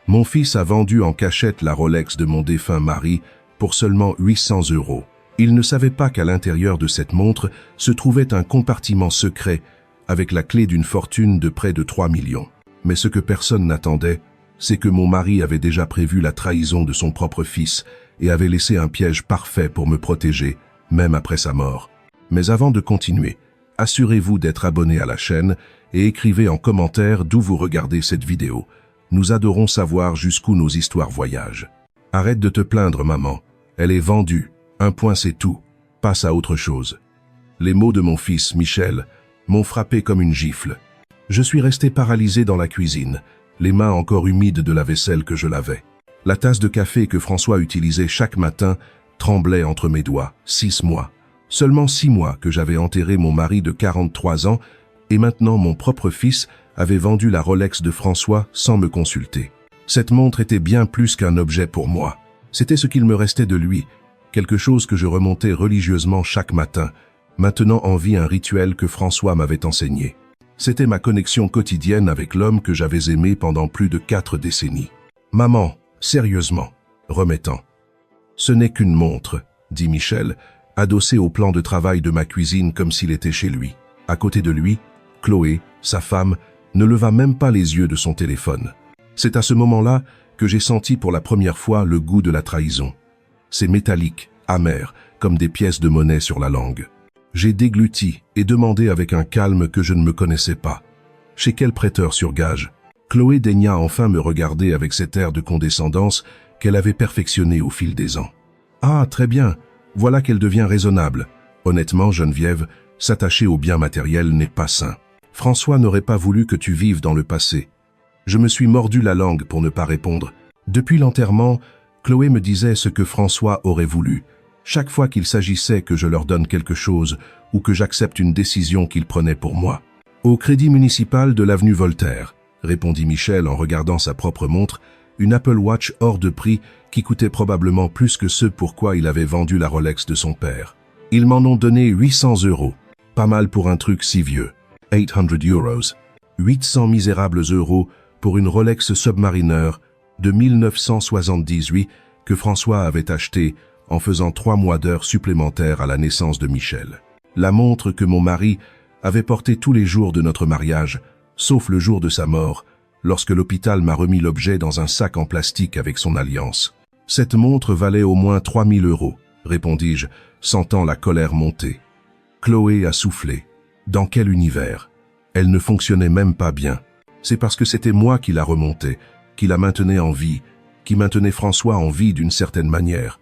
Mon fils a vendu en cachette la Rolex de mon défunt mari pour seulement 800 €. Il ne savait pas qu'à l'intérieur de cette montre se trouvait un compartiment secret avec la clé d'une fortune de près de 3 millions. Mais ce que personne n'attendait, c'est que mon mari avait déjà prévu la trahison de son propre fils et avait laissé un piège parfait pour me protéger, même après sa mort. Mais avant de continuer, assurez-vous d'être abonné à la chaîne et écrivez en commentaire d'où vous regardez cette vidéo. Nous adorons savoir jusqu'où nos histoires voyagent. Arrête de te plaindre, maman. Elle est vendue. Un point, c'est tout. Passe à autre chose. Les mots de mon fils, Michel, m'ont frappé comme une gifle. Je suis resté paralysé dans la cuisine, les mains encore humides de la vaisselle que je lavais. La tasse de café que François utilisait chaque matin tremblait entre mes doigts. 6 mois. Seulement 6 mois que j'avais enterré mon mari de 43 ans et maintenant mon propre fils avait vendu la Rolex de François sans me consulter. Cette montre était bien plus qu'un objet pour moi. C'était ce qu'il me restait de lui, quelque chose que je remontais religieusement chaque matin, maintenant en vie un rituel que François m'avait enseigné. C'était ma connexion quotidienne avec l'homme que j'avais aimé pendant plus de 4 décennies. « Maman, sérieusement, remettant. Ce n'est qu'une montre, » dit Michel, adossé au plan de travail de ma cuisine comme s'il était chez lui. À côté de lui, Chloé, sa femme, ne leva même pas les yeux de son téléphone. C'est à ce moment-là que j'ai senti pour la première fois le goût de la trahison. C'est métallique, amer, comme des pièces de monnaie sur la langue. J'ai dégluti et demandé avec un calme que je ne me connaissais pas. Chez quel prêteur sur gage? Chloé daigna enfin me regarder avec cet air de condescendance qu'elle avait perfectionné au fil des ans. « Ah, très bien, voilà qu'elle devient raisonnable. Honnêtement, Geneviève, s'attacher aux biens matériels n'est pas sain. François n'aurait pas voulu que tu vives dans le passé. » Je me suis mordu la langue pour ne pas répondre. Depuis l'enterrement, Chloé me disait ce que François aurait voulu. Chaque fois qu'il s'agissait que je leur donne quelque chose ou que j'accepte une décision qu'il prenait pour moi. « Au crédit municipal de l'avenue Voltaire », répondit Michel en regardant sa propre montre, une Apple Watch hors de prix qui coûtait probablement plus que ce pourquoi il avait vendu la Rolex de son père. Ils m'en ont donné 800 €. Pas mal pour un truc si vieux. 800 €. 800 misérables euros pour une Rolex Submariner de 1978 que François avait acheté en faisant 3 mois d'heures supplémentaires à la naissance de Michel. La montre que mon mari avait portée tous les jours de notre mariage, sauf le jour de sa mort, lorsque l'hôpital m'a remis l'objet dans un sac en plastique avec son alliance. Cette montre valait au moins 3 000 €, répondis-je, sentant la colère monter. Chloé a soufflé. Dans quel univers? Elle ne fonctionnait même pas bien. C'est parce que c'était moi qui la remontais, qui la maintenais en vie, qui maintenait François en vie d'une certaine manière.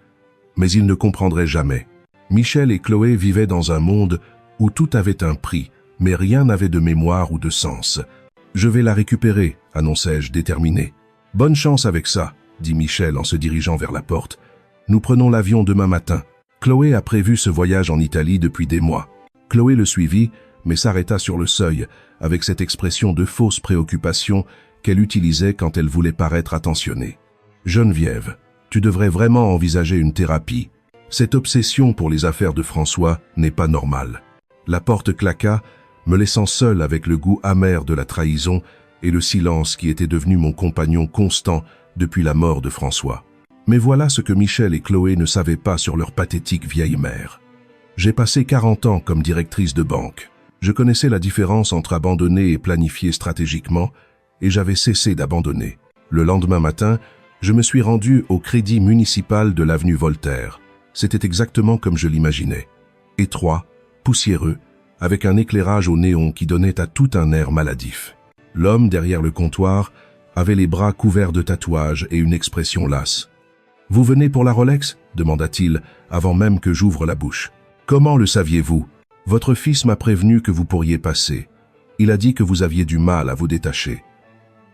Mais il ne comprendrait jamais. Michel et Chloé vivaient dans un monde où tout avait un prix, mais rien n'avait de mémoire ou de sens. « Je vais la récupérer », annonçai-je déterminé. « Bonne chance avec ça », dit Michel en se dirigeant vers la porte. « Nous prenons l'avion demain matin. » Chloé a prévu ce voyage en Italie depuis des mois. Chloé le suivit, mais s'arrêta sur le seuil, avec cette expression de fausse préoccupation qu'elle utilisait quand elle voulait paraître attentionnée. « Geneviève, tu devrais vraiment envisager une thérapie. Cette obsession pour les affaires de François n'est pas normale. » La porte claqua, me laissant seul avec le goût amer de la trahison et le silence qui était devenu mon compagnon constant depuis la mort de François. Mais voilà ce que Michel et Chloé ne savaient pas sur leur pathétique vieille mère. J'ai passé 40 ans comme directrice de banque. Je connaissais la différence entre abandonner et planifier stratégiquement, et j'avais cessé d'abandonner. Le lendemain matin, je me suis rendu au crédit municipal de l'avenue Voltaire. C'était exactement comme je l'imaginais. Étroit, poussiéreux, avec un éclairage au néon qui donnait à tout un air maladif. L'homme derrière le comptoir avait les bras couverts de tatouages et une expression lasse. « Vous venez pour la Rolex ?» demanda-t-il, avant même que j'ouvre la bouche. « Comment le saviez-vous ? Votre fils m'a prévenu que vous pourriez passer. Il a dit que vous aviez du mal à vous détacher. »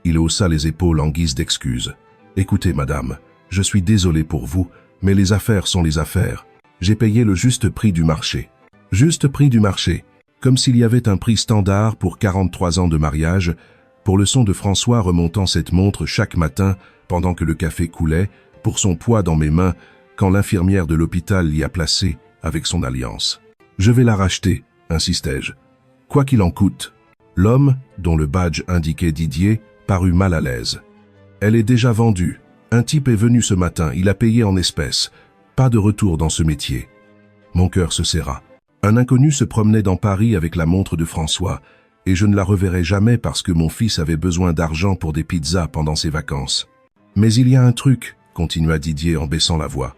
Il haussa les épaules en guise d'excuse. « Écoutez, madame, je suis désolé pour vous, mais les affaires sont les affaires. J'ai payé le juste prix du marché. » Juste prix du marché, comme s'il y avait un prix standard pour 43 ans de mariage, pour le son de François remontant cette montre chaque matin pendant que le café coulait, pour son poids dans mes mains quand l'infirmière de l'hôpital l'y a placé avec son alliance. « Je vais la racheter », insistai-je. « Quoi qu'il en coûte. » L'homme, dont le badge indiquait Didier, parut mal à l'aise. Elle est déjà vendue. Un type est venu ce matin, il a payé en espèces. Pas de retour dans ce métier. Mon cœur se serra. Un inconnu se promenait dans Paris avec la montre de François, et je ne la reverrai jamais parce que mon fils avait besoin d'argent pour des pizzas pendant ses vacances. Mais il y a un truc, continua Didier en baissant la voix.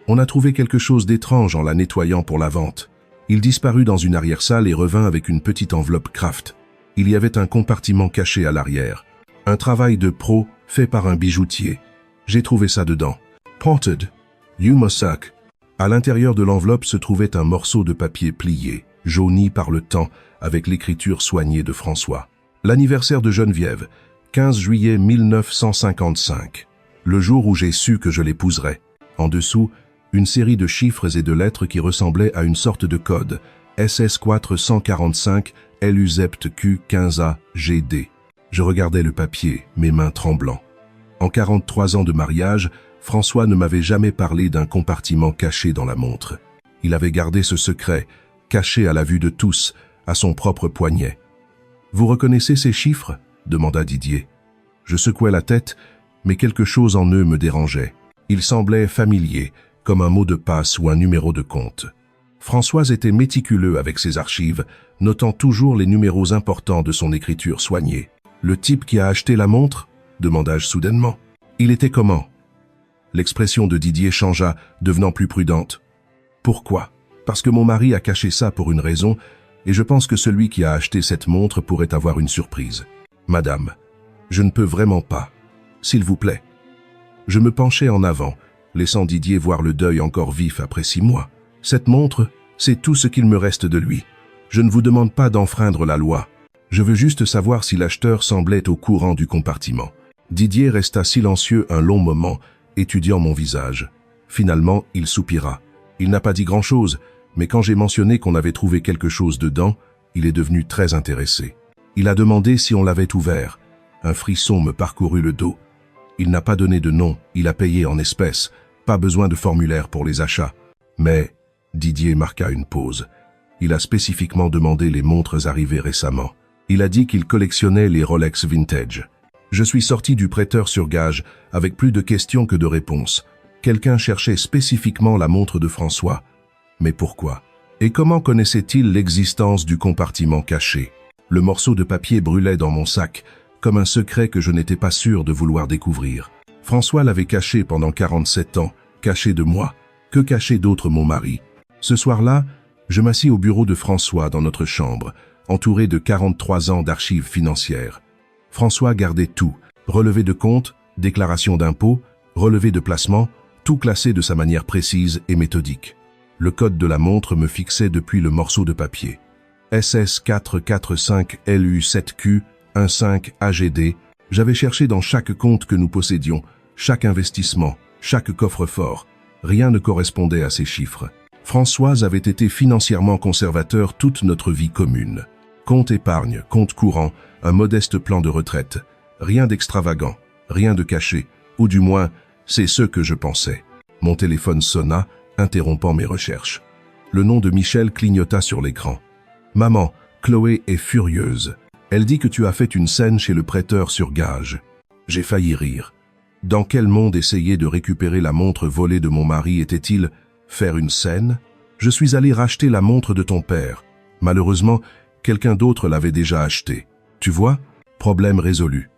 On a trouvé quelque chose d'étrange en la nettoyant pour la vente. Il disparut dans une arrière-salle et revint avec une petite enveloppe Kraft. Il y avait un compartiment caché à l'arrière. Un travail de pro fait par un bijoutier. J'ai trouvé ça dedans. Ported. You must suck. À l'intérieur de l'enveloppe se trouvait un morceau de papier plié, jauni par le temps, avec l'écriture soignée de François. L'anniversaire de Geneviève, 15 juillet 1955. Le jour où j'ai su que je l'épouserais. En dessous, une série de chiffres et de lettres qui ressemblaient à une sorte de code. SS 445 LUZEPT Q 15A GD. Je regardais le papier, mes mains tremblant. En 43 ans de mariage, François ne m'avait jamais parlé d'un compartiment caché dans la montre. Il avait gardé ce secret, caché à la vue de tous, à son propre poignet. « Vous reconnaissez ces chiffres ?» demanda Didier. Je secouai la tête, mais quelque chose en eux me dérangeait. Ils semblaient familiers, comme un mot de passe ou un numéro de compte. François était méticuleux avec ses archives, notant toujours les numéros importants de son écriture soignée. « Le type qui a acheté la montre ?» demandai-je soudainement. « Il était comment ?» L'expression de Didier changea, devenant plus prudente. « Pourquoi ? Parce que mon mari a caché ça pour une raison, et je pense que celui qui a acheté cette montre pourrait avoir une surprise. Madame, je ne peux vraiment pas. S'il vous plaît. » Je me penchai en avant, laissant Didier voir le deuil encore vif après 6 mois. « Cette montre, c'est tout ce qu'il me reste de lui. Je ne vous demande pas d'enfreindre la loi. Je veux juste savoir si l'acheteur semblait au courant du compartiment. » Didier resta silencieux un long moment, étudiant mon visage. Finalement, il soupira. Il n'a pas dit grand-chose, mais quand j'ai mentionné qu'on avait trouvé quelque chose dedans, il est devenu très intéressé. Il a demandé si on l'avait ouvert. Un frisson me parcourut le dos. Il n'a pas donné de nom, il a payé en espèces. Pas besoin de formulaire pour les achats. Mais Didier marqua une pause. Il a spécifiquement demandé les montres arrivées récemment. Il a dit qu'il collectionnait les Rolex vintage. Je suis sorti du prêteur sur gage avec plus de questions que de réponses. Quelqu'un cherchait spécifiquement la montre de François. Mais pourquoi? Et comment connaissait-il l'existence du compartiment caché? Le morceau de papier brûlait dans mon sac, comme un secret que je n'étais pas sûr de vouloir découvrir. François l'avait caché pendant 47 ans, caché de moi. Que cachait d'autre mon mari? Ce soir-là, je m'assis au bureau de François dans notre chambre, entouré de 43 ans d'archives financières. François gardait tout, relevé de compte, déclaration d'impôt, relevé de placement, tout classé de sa manière précise et méthodique. Le code de la montre me fixait depuis le morceau de papier. SS 445 LU7Q 15 AGD. J'avais cherché dans chaque compte que nous possédions, chaque investissement, chaque coffre-fort. Rien ne correspondait à ces chiffres. François avait été financièrement conservateur toute notre vie commune. Compte épargne, compte courant, un modeste plan de retraite. Rien d'extravagant, rien de caché, ou du moins, c'est ce que je pensais. Mon téléphone sonna, interrompant mes recherches. Le nom de Michel clignota sur l'écran. « Maman, Chloé est furieuse. Elle dit que tu as fait une scène chez le prêteur sur gage. » J'ai failli rire. Dans quel monde essayer de récupérer la montre volée de mon mari était-il faire une scène? Je suis allé racheter la montre de ton père. Malheureusement, quelqu'un d'autre l'avait déjà achetée. Tu vois, problème résolu.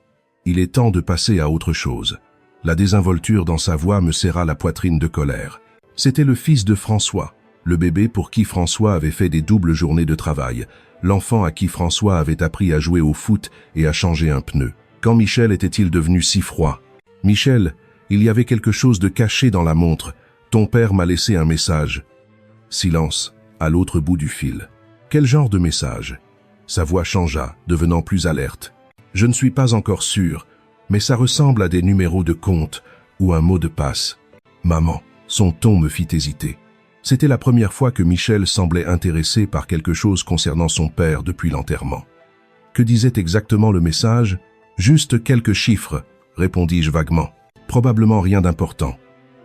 Il est temps de passer à autre chose. La désinvolture dans sa voix me serra la poitrine de colère. C'était le fils de François, le bébé pour qui François avait fait des doubles journées de travail, l'enfant à qui François avait appris à jouer au foot et à changer un pneu. Quand Michel était-il devenu si froid? Michel, il y avait quelque chose de caché dans la montre. Ton père m'a laissé un message. Silence, à l'autre bout du fil. Quel genre de message? Sa voix changea, devenant plus alerte. Je ne suis pas encore sûr, mais ça ressemble à des numéros de compte ou un mot de passe. Maman, son ton me fit hésiter. C'était la première fois que Michel semblait intéressé par quelque chose concernant son père depuis l'enterrement. Que disait exactement le message? Juste quelques chiffres, répondis-je vaguement. Probablement rien d'important.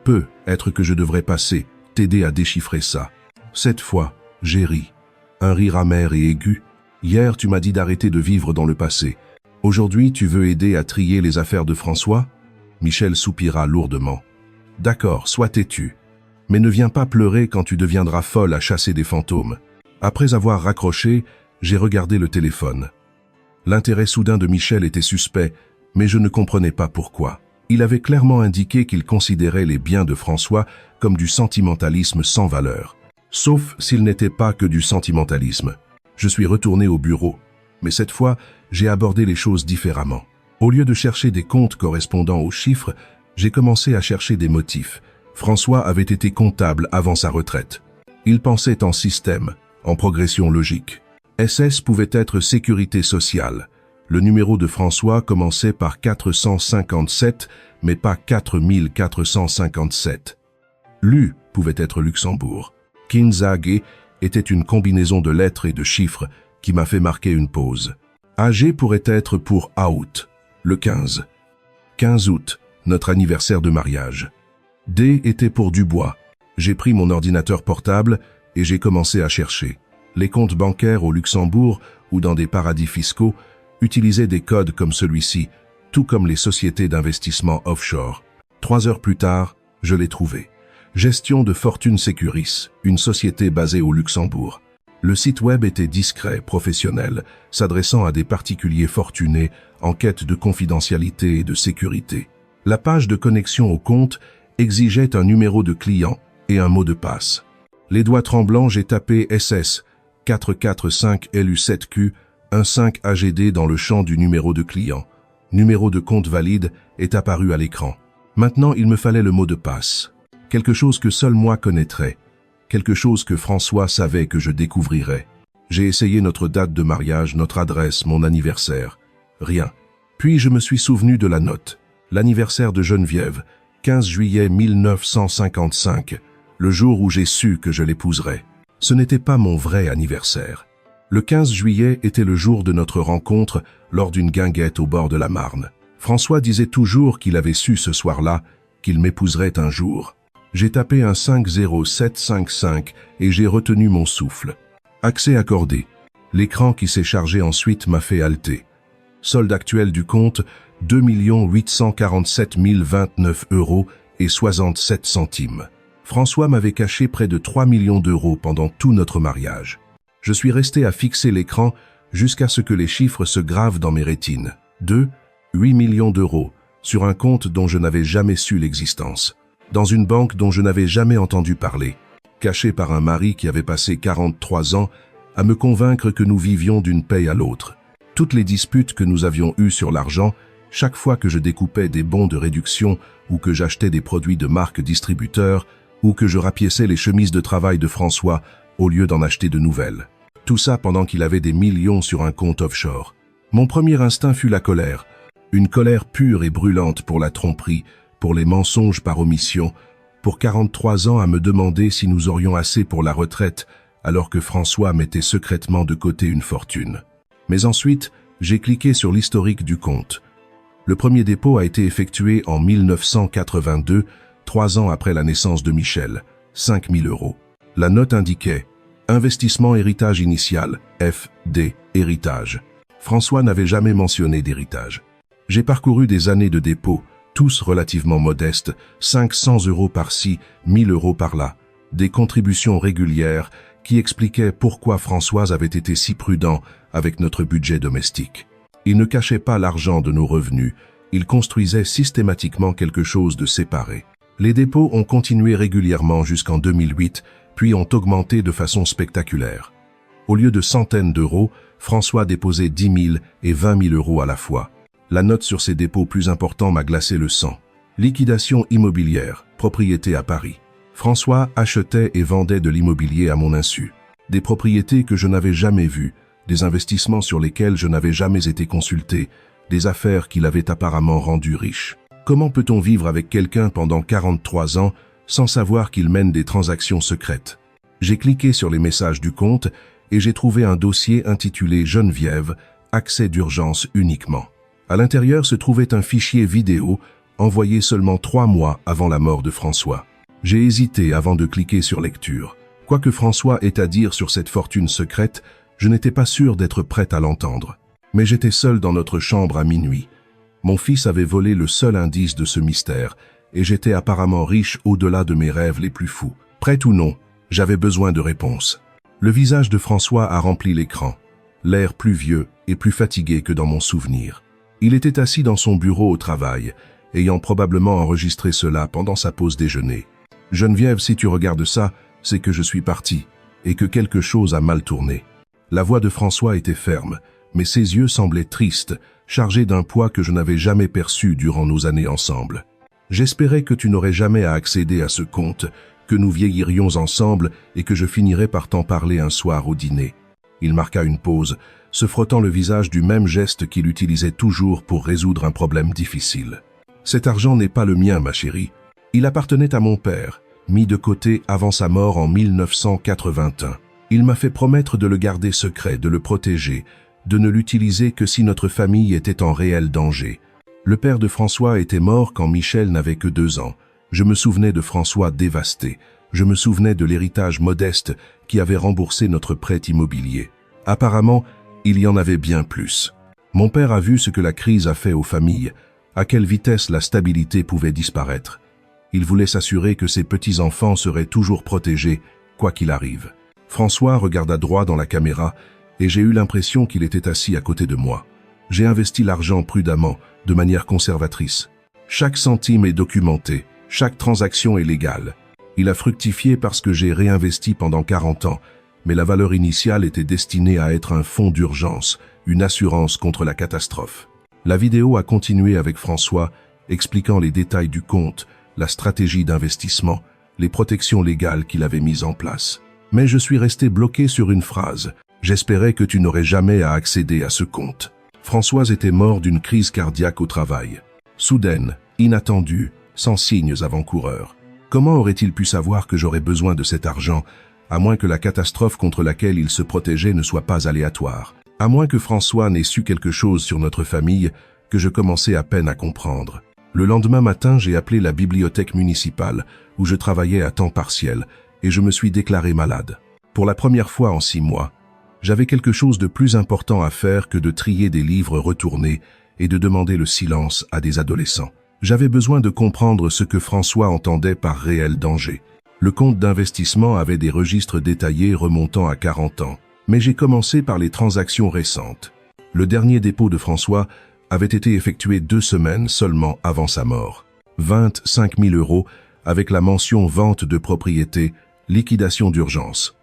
Peut-être que je devrais passer, t'aider à déchiffrer ça. Cette fois, j'ai ri. Un rire amer et aigu. Hier, tu m'as dit d'arrêter de vivre dans le passé. Aujourd'hui, tu veux aider à trier les affaires de François? Michel soupira lourdement. D'accord, sois têtu. Mais ne viens pas pleurer quand tu deviendras folle à chasser des fantômes. Après avoir raccroché, j'ai regardé le téléphone. L'intérêt soudain de Michel était suspect, mais je ne comprenais pas pourquoi. Il avait clairement indiqué qu'il considérait les biens de François comme du sentimentalisme sans valeur. Sauf s'il n'était pas que du sentimentalisme. Je suis retourné au bureau, mais cette fois, j'ai abordé les choses différemment. Au lieu de chercher des comptes correspondant aux chiffres, j'ai commencé à chercher des motifs. François avait été comptable avant sa retraite. Il pensait en système, en progression logique. SS pouvait être sécurité sociale. Le numéro de François commençait par 457, mais pas 4457. L'U pouvait être Luxembourg. Kinzage était une combinaison de lettres et de chiffres qui m'a fait marquer une pause. AG pourrait être pour out, le 15. 15 août, notre anniversaire de mariage. D était pour Dubois. J'ai pris mon ordinateur portable et j'ai commencé à chercher. Les comptes bancaires au Luxembourg ou dans des paradis fiscaux utilisaient des codes comme celui-ci, tout comme les sociétés d'investissement offshore. 3 heures plus tard, je l'ai trouvé. Gestion de Fortune Securis, une société basée au Luxembourg. Le site web était discret, professionnel, s'adressant à des particuliers fortunés en quête de confidentialité et de sécurité. La page de connexion au compte exigeait un numéro de client et un mot de passe. Les doigts tremblants, j'ai tapé SS 445LU7Q 15AGD dans le champ du numéro de client. Numéro de compte valide est apparu à l'écran. Maintenant, il me fallait le mot de passe. Quelque chose que seul moi connaîtrais. Quelque chose que François savait que je découvrirais. J'ai essayé notre date de mariage, notre adresse, mon anniversaire. Rien. Puis je me suis souvenu de la note. L'anniversaire de Geneviève, 15 juillet 1955, le jour où j'ai su que je l'épouserais. Ce n'était pas mon vrai anniversaire. Le 15 juillet était le jour de notre rencontre lors d'une guinguette au bord de la Marne. François disait toujours qu'il avait su ce soir-là qu'il m'épouserait un jour. J'ai tapé un 50755 et j'ai retenu mon souffle. Accès accordé. L'écran qui s'est chargé ensuite m'a fait halter. Solde actuel du compte, 2 847 029 € et 67 centimes. François m'avait caché près de 3 millions d'euros pendant tout notre mariage. Je suis resté à fixer l'écran jusqu'à ce que les chiffres se gravent dans mes rétines. 8 millions d'euros, sur un compte dont je n'avais jamais su l'existence. Dans une banque dont je n'avais jamais entendu parler. Caché par un mari qui avait passé 43 ans à me convaincre que nous vivions d'une paye à l'autre. Toutes les disputes que nous avions eues sur l'argent, chaque fois que je découpais des bons de réduction ou que j'achetais des produits de marque distributeur ou que je rapiéçais les chemises de travail de François au lieu d'en acheter de nouvelles. Tout ça pendant qu'il avait des millions sur un compte offshore. Mon premier instinct fut la colère. Une colère pure et brûlante pour la tromperie, pour les mensonges par omission, pour 43 ans à me demander si nous aurions assez pour la retraite alors que François mettait secrètement de côté une fortune. Mais ensuite, j'ai cliqué sur l'historique du compte. Le premier dépôt a été effectué en 1982, 3 ans après la naissance de Michel, 5 000 €. La note indiquait « Investissement héritage initial, FD, héritage ». François n'avait jamais mentionné d'héritage. J'ai parcouru des années de dépôt, tous relativement modestes, 500 € par-ci, 1 000 € par-là, des contributions régulières qui expliquaient pourquoi François avait été si prudent avec notre budget domestique. Il ne cachait pas l'argent de nos revenus, il construisait systématiquement quelque chose de séparé. Les dépôts ont continué régulièrement jusqu'en 2008, puis ont augmenté de façon spectaculaire. Au lieu de centaines d'euros, François déposait 10 000 et 20 000 € à la fois. La note sur ces dépôts plus importants m'a glacé le sang. Liquidation immobilière, propriété à Paris. François achetait et vendait de l'immobilier à mon insu. Des propriétés que je n'avais jamais vues, des investissements sur lesquels je n'avais jamais été consulté, des affaires qu'il avait apparemment rendues riches. Comment peut-on vivre avec quelqu'un pendant 43 ans sans savoir qu'il mène des transactions secrètes? J'ai cliqué sur les messages du compte et j'ai trouvé un dossier intitulé Geneviève, accès d'urgence uniquement. À l'intérieur se trouvait un fichier vidéo envoyé seulement 3 mois avant la mort de François. J'ai hésité avant de cliquer sur lecture. Quoi que François ait à dire sur cette fortune secrète, je n'étais pas sûr d'être prête à l'entendre. Mais j'étais seul dans notre chambre à minuit. Mon fils avait volé le seul indice de ce mystère, et j'étais apparemment riche au-delà de mes rêves les plus fous. Prêt ou non, j'avais besoin de réponses. Le visage de François a rempli l'écran, l'air plus vieux et plus fatigué que dans mon souvenir. Il était assis dans son bureau au travail, ayant probablement enregistré cela pendant sa pause déjeuner. « Geneviève, si tu regardes ça, c'est que je suis parti, et que quelque chose a mal tourné. » La voix de François était ferme, mais ses yeux semblaient tristes, chargés d'un poids que je n'avais jamais perçu durant nos années ensemble. « J'espérais que tu n'aurais jamais à accéder à ce compte, que nous vieillirions ensemble et que je finirais par t'en parler un soir au dîner. » Il marqua une pause, se frottant le visage du même geste qu'il utilisait toujours pour résoudre un problème difficile. « Cet argent n'est pas le mien, ma chérie. Il appartenait à mon père, mis de côté avant sa mort en 1981. Il m'a fait promettre de le garder secret, de le protéger, de ne l'utiliser que si notre famille était en réel danger. Le père de François était mort quand Michel n'avait que 2 ans. Je me souvenais de François dévasté. Je me souvenais de l'héritage modeste qui avait remboursé notre prêt immobilier. Apparemment, il y en avait bien plus. Mon père a vu ce que la crise a fait aux familles, à quelle vitesse la stabilité pouvait disparaître. Il voulait s'assurer que ses petits-enfants seraient toujours protégés, quoi qu'il arrive. François regarda droit dans la caméra et j'ai eu l'impression qu'il était assis à côté de moi. J'ai investi l'argent prudemment, de manière conservatrice. Chaque centime est documenté, chaque transaction est légale. Il a fructifié parce que j'ai réinvesti pendant 40 ans, mais la valeur initiale était destinée à être un fonds d'urgence, une assurance contre la catastrophe. La vidéo a continué avec François, expliquant les détails du compte, la stratégie d'investissement, les protections légales qu'il avait mises en place. Mais je suis resté bloqué sur une phrase. J'espérais que tu n'aurais jamais à accéder à ce compte. François était mort d'une crise cardiaque au travail. Soudaine, inattendue, sans signes avant-coureurs. Comment aurait-il pu savoir que j'aurais besoin de cet argent, à moins que la catastrophe contre laquelle il se protégeait ne soit pas aléatoire, à moins que François n'ait su quelque chose sur notre famille que je commençais à peine à comprendre. Le lendemain matin, j'ai appelé la bibliothèque municipale, où je travaillais à temps partiel, et je me suis déclaré malade. Pour la première fois en 6 mois, j'avais quelque chose de plus important à faire que de trier des livres retournés et de demander le silence à des adolescents. J'avais besoin de comprendre ce que François entendait par réel danger. Le compte d'investissement avait des registres détaillés remontant à 40 ans, mais j'ai commencé par les transactions récentes. Le dernier dépôt de François avait été effectué 2 semaines seulement avant sa mort. 25 000 € avec la mention vente de propriété, liquidation d'urgence.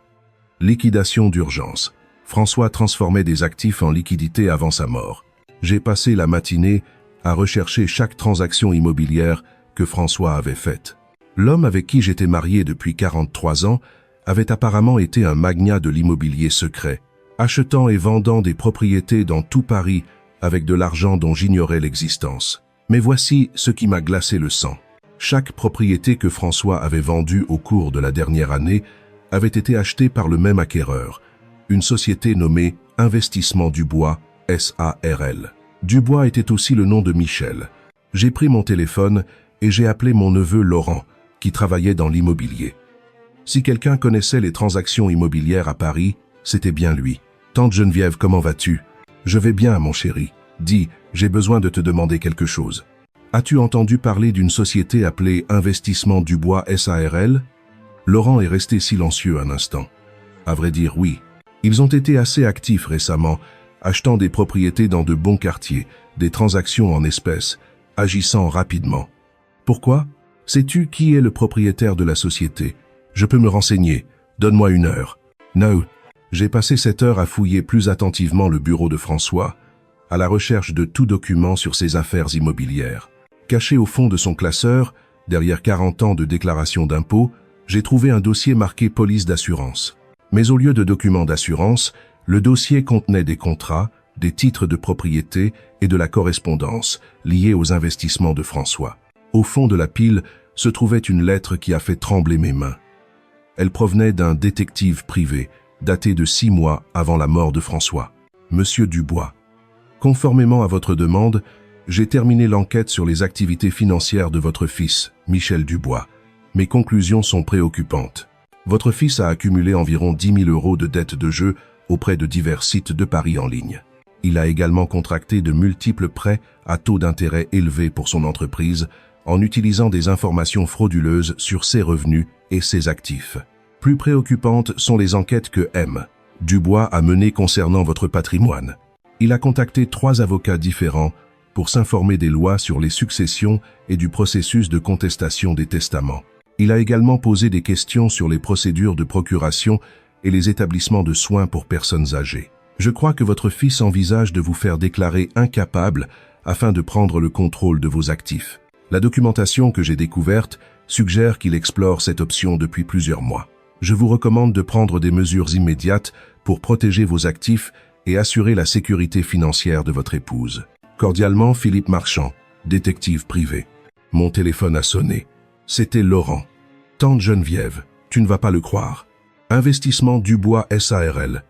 Liquidation d'urgence. François transformait des actifs en liquidités avant sa mort. J'ai passé la matinée à rechercher chaque transaction immobilière que François avait faite. L'homme avec qui j'étais marié depuis 43 ans avait apparemment été un magnat de l'immobilier secret, achetant et vendant des propriétés dans tout Paris avec de l'argent dont j'ignorais l'existence. Mais voici ce qui m'a glacé le sang. Chaque propriété que François avait vendue au cours de la dernière année avait été achetée par le même acquéreur, une société nommée Investissement Dubois, SARL. Dubois était aussi le nom de Michel. J'ai pris mon téléphone et j'ai appelé mon neveu Laurent, qui travaillait dans l'immobilier. Si quelqu'un connaissait les transactions immobilières à Paris, c'était bien lui. « Tante Geneviève, comment vas-tu ?»« Je vais bien, mon chéri. Dis, j'ai besoin de te demander quelque chose. As-tu entendu parler d'une société appelée Investissement Dubois SARL ?» Laurent est resté silencieux un instant. À vrai dire, oui. Ils ont été assez actifs récemment, achetant des propriétés dans de bons quartiers, des transactions en espèces, agissant rapidement. Pourquoi? Sais-tu qui est le propriétaire de la société? Je peux me renseigner. Donne-moi 1 heure. No. J'ai passé cette heure à fouiller plus attentivement le bureau de François, à la recherche de tout document sur ses affaires immobilières. Caché au fond de son classeur, derrière 40 ans de déclaration d'impôts, j'ai trouvé un dossier marqué police d'assurance. Mais au lieu de documents d'assurance, le dossier contenait des contrats, des titres de propriété et de la correspondance liés aux investissements de François. Au fond de la pile se trouvait une lettre qui a fait trembler mes mains. Elle provenait d'un détective privé, daté de 6 mois avant la mort de François. Monsieur Dubois. Conformément à votre demande, j'ai terminé l'enquête sur les activités financières de votre fils, Michel Dubois. Mes conclusions sont préoccupantes. Votre fils a accumulé environ 10 000 € de dettes de jeu auprès de divers sites de paris en ligne. Il a également contracté de multiples prêts à taux d'intérêt élevés pour son entreprise en utilisant des informations frauduleuses sur ses revenus et ses actifs. Plus préoccupantes sont les enquêtes que M. Dubois a menées concernant votre patrimoine. Il a contacté 3 avocats différents pour s'informer des lois sur les successions et du processus de contestation des testaments. Il a également posé des questions sur les procédures de procuration et les établissements de soins pour personnes âgées. Je crois que votre fils envisage de vous faire déclarer incapable afin de prendre le contrôle de vos actifs. La documentation que j'ai découverte suggère qu'il explore cette option depuis plusieurs mois. Je vous recommande de prendre des mesures immédiates pour protéger vos actifs et assurer la sécurité financière de votre épouse. Cordialement, Philippe Marchand, détective privé. Mon téléphone a sonné. C'était Laurent. Tante Geneviève, tu ne vas pas le croire. Investissement Dubois SARL.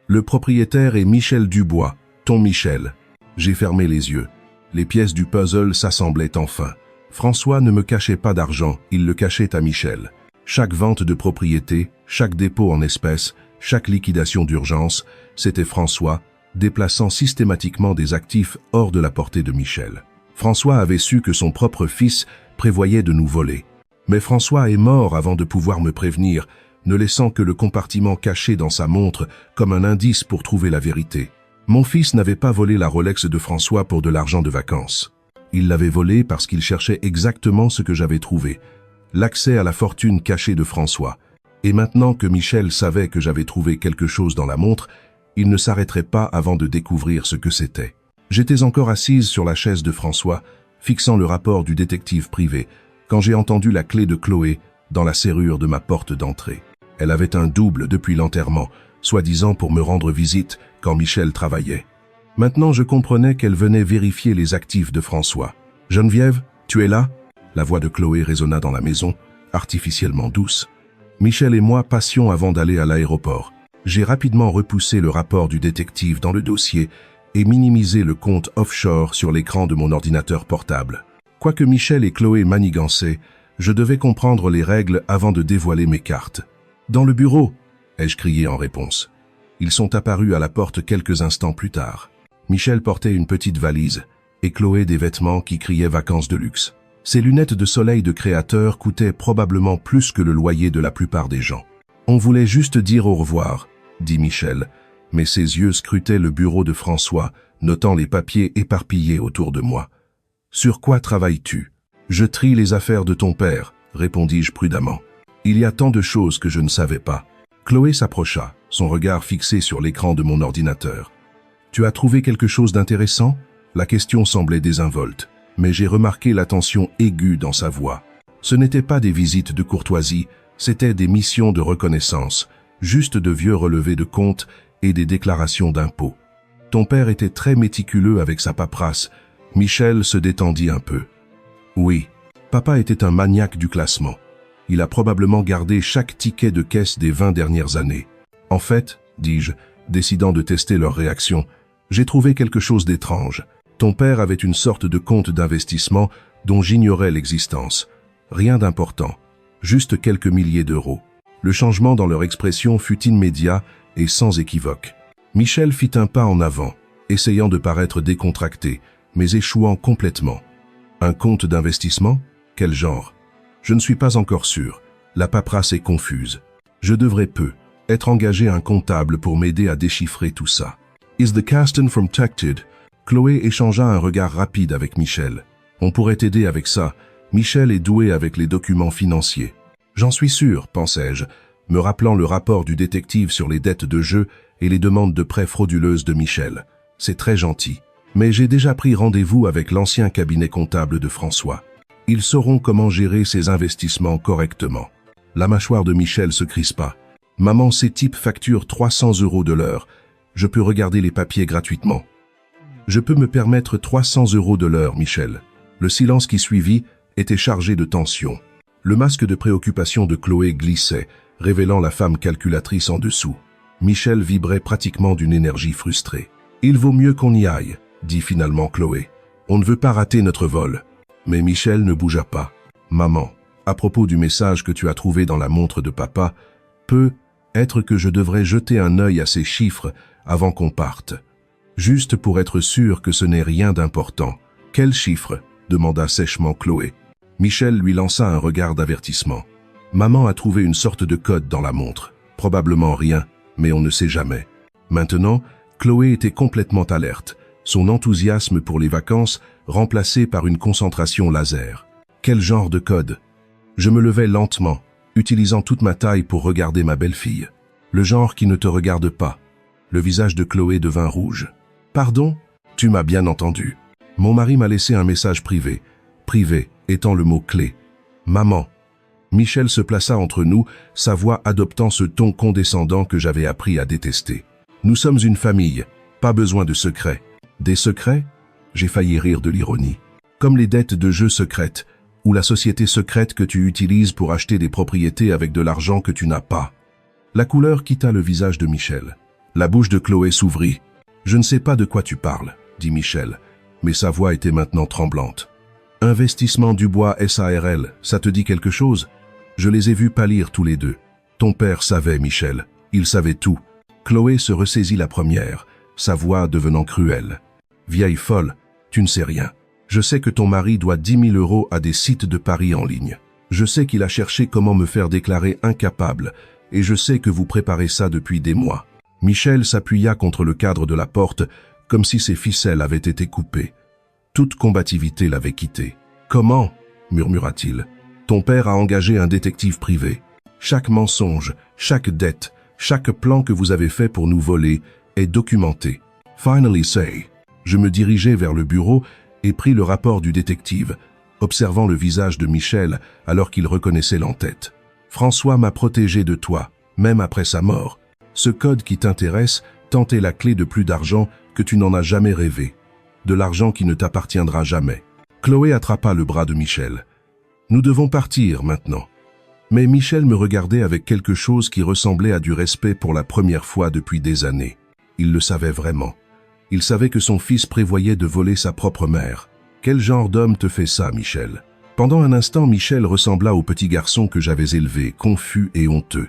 Le propriétaire est Michel Dubois, ton Michel. J'ai fermé les yeux. Les pièces du puzzle s'assemblaient enfin. François ne me cachait pas d'argent, il le cachait à Michel. Chaque vente de propriété, chaque dépôt en espèces, chaque liquidation d'urgence, c'était François, déplaçant systématiquement des actifs hors de la portée de Michel. François avait su que son propre fils prévoyait de nous voler. Mais François est mort avant de pouvoir me prévenir, ne laissant que le compartiment caché dans sa montre comme un indice pour trouver la vérité. Mon fils n'avait pas volé la Rolex de François pour de l'argent de vacances. Il l'avait volée parce qu'il cherchait exactement ce que j'avais trouvé, l'accès à la fortune cachée de François. Et maintenant que Michel savait que j'avais trouvé quelque chose dans la montre, il ne s'arrêterait pas avant de découvrir ce que c'était. J'étais encore assise sur la chaise de François, fixant le rapport du détective privé, quand j'ai entendu la clé de Chloé dans la serrure de ma porte d'entrée. Elle avait un double depuis l'enterrement, soi-disant pour me rendre visite quand Michel travaillait. Maintenant, je comprenais qu'elle venait vérifier les actifs de François. « Geneviève, tu es là ?» La voix de Chloé résonna dans la maison, artificiellement douce. Michel et moi passions avant d'aller à l'aéroport. J'ai rapidement repoussé le rapport du détective dans le dossier et minimisé le compte offshore sur l'écran de mon ordinateur portable. Quoique Michel et Chloé manigançaient, je devais comprendre les règles avant de dévoiler mes cartes. « Dans le bureau !» ai-je crié en réponse. Ils sont apparus à la porte quelques instants plus tard. Michel portait une petite valise et Chloé des vêtements qui criaient vacances de luxe. Ses lunettes de soleil de créateur coûtaient probablement plus que le loyer de la plupart des gens. « On voulait juste dire au revoir », dit Michel, mais ses yeux scrutaient le bureau de François, notant les papiers éparpillés autour de moi. « Sur quoi travailles-tu ?»« Je trie les affaires de ton père », répondis-je prudemment. « Il y a tant de choses que je ne savais pas. » Chloé s'approcha, son regard fixé sur l'écran de mon ordinateur. « Tu as trouvé quelque chose d'intéressant ?» La question semblait désinvolte, mais j'ai remarqué la tension aiguë dans sa voix. Ce n'étaient pas des visites de courtoisie, c'étaient des missions de reconnaissance, juste de vieux relevés de comptes et des déclarations d'impôts. Ton père était très méticuleux avec sa paperasse. Michel se détendit un peu. Oui, papa était un maniaque du classement. Il a probablement gardé chaque ticket de caisse des 20 dernières années. En fait, dis-je, décidant de tester leur réaction, j'ai trouvé quelque chose d'étrange. Ton père avait une sorte de compte d'investissement dont j'ignorais l'existence. Rien d'important, juste quelques milliers d'euros. Le changement dans leur expression fut immédiat et sans équivoque. Michel fit un pas en avant, essayant de paraître décontracté, mais échouant complètement. Un compte d'investissement? Quel genre? Je ne suis pas encore sûr. La paperasse est confuse. Je devrais être engagé un comptable pour m'aider à déchiffrer tout ça. Is the Caston from Tected? Chloé échangea un regard rapide avec Michel. On pourrait t'aider avec ça. Michel est doué avec les documents financiers. J'en suis sûr, pensai-je, me rappelant le rapport du détective sur les dettes de jeu et les demandes de prêts frauduleuses de Michel. C'est très gentil. Mais j'ai déjà pris rendez-vous avec l'ancien cabinet comptable de François. Ils sauront comment gérer ces investissements correctement. La mâchoire de Michel se crispa. Maman, ces types facturent 300 € de l'heure. Je peux regarder les papiers gratuitement. Je peux me permettre 300 € de l'heure, Michel. Le silence qui suivit était chargé de tension. Le masque de préoccupation de Chloé glissait, révélant la femme calculatrice en dessous. Michel vibrait pratiquement d'une énergie frustrée. « Il vaut mieux qu'on y aille », dit finalement Chloé. « On ne veut pas rater notre vol. » Mais Michel ne bougea pas. « Maman, à propos du message que tu as trouvé dans la montre de papa, peut-être que je devrais jeter un œil à ces chiffres avant qu'on parte. Juste pour être sûr que ce n'est rien d'important. Quel chiffre? Demanda sèchement Chloé. Michel lui lança un regard d'avertissement. Maman a trouvé une sorte de code dans la montre. Probablement rien, mais on ne sait jamais. Maintenant, Chloé était complètement alerte, son enthousiasme pour les vacances remplacé par une concentration laser. Quel genre de code? Je me levai lentement, utilisant toute ma taille pour regarder ma belle-fille. Le genre qui ne te regarde pas. Le visage de Chloé devint rouge. Pardon? Tu m'as bien entendu. Mon mari m'a laissé un message privé. Privé étant le mot clé. Maman. Michel se plaça entre nous, sa voix adoptant ce ton condescendant que j'avais appris à détester. Nous sommes une famille, pas besoin de secrets. Des secrets? J'ai failli rire de l'ironie. Comme les dettes de jeux secrètes, ou la société secrète que tu utilises pour acheter des propriétés avec de l'argent que tu n'as pas. La couleur quitta le visage de Michel. La bouche de Chloé s'ouvrit. Je ne sais pas de quoi tu parles, dit Michel, mais sa voix était maintenant tremblante. Investissement Dubois SARL, ça te dit quelque chose? Je les ai vus pâlir tous les deux. Ton père savait, Michel. Il savait tout. Chloé se ressaisit la première, sa voix devenant cruelle. Vieille folle, tu ne sais rien. Je sais que ton mari doit 10 000 € à des sites de paris en ligne. Je sais qu'il a cherché comment me faire déclarer incapable, et je sais que vous préparez ça depuis des mois. Michel s'appuya contre le cadre de la porte, comme si ses ficelles avaient été coupées. Toute combativité l'avait quitté. « Comment ?» murmura-t-il. « Ton père a engagé un détective privé. Chaque mensonge, chaque dette, chaque plan que vous avez fait pour nous voler est documenté. Finally say. » Je me dirigeai vers le bureau et pris le rapport du détective, observant le visage de Michel alors qu'il reconnaissait l'entête. « François m'a protégé de toi, même après sa mort. Ce code qui t'intéresse tant est la clé de plus d'argent que tu n'en as jamais rêvé. De l'argent qui ne t'appartiendra jamais. » Chloé attrapa le bras de Michel. « Nous devons partir maintenant. » Mais Michel me regardait avec quelque chose qui ressemblait à du respect pour la première fois depuis des années. Il le savait vraiment. Il savait que son fils prévoyait de voler sa propre mère. Quel genre d'homme te fait ça, Michel? Pendant un instant, Michel ressembla au petit garçon que j'avais élevé, confus et honteux.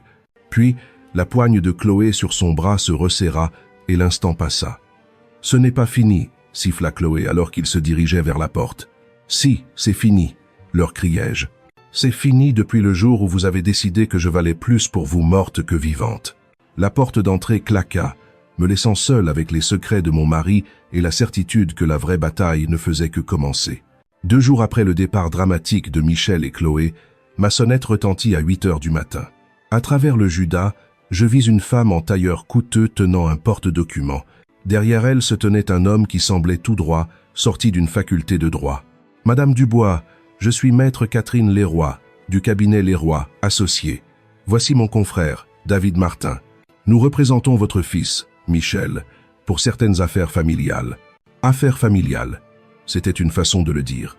Puis, la poigne de Chloé sur son bras se resserra et l'instant passa. « Ce n'est pas fini », siffla Chloé alors qu'il se dirigeait vers la porte. « Si, c'est fini », leur criai-je. « C'est fini depuis le jour où vous avez décidé que je valais plus pour vous morte que vivante. » La porte d'entrée claqua, me laissant seul avec les secrets de mon mari et la certitude que la vraie bataille ne faisait que commencer. 2 jours après le départ dramatique de Michel et Chloé, ma sonnette retentit à 8 heures du matin. À travers le Judas, je vis une femme en tailleur coûteux tenant un porte-document. Derrière elle se tenait un homme qui semblait tout droit, sorti d'une faculté de droit. « Madame Dubois, je suis maître Catherine Leroy, du cabinet Leroy, associé. Voici mon confrère, David Martin. Nous représentons votre fils, Michel, pour certaines affaires familiales. » Affaires familiales, c'était une façon de le dire.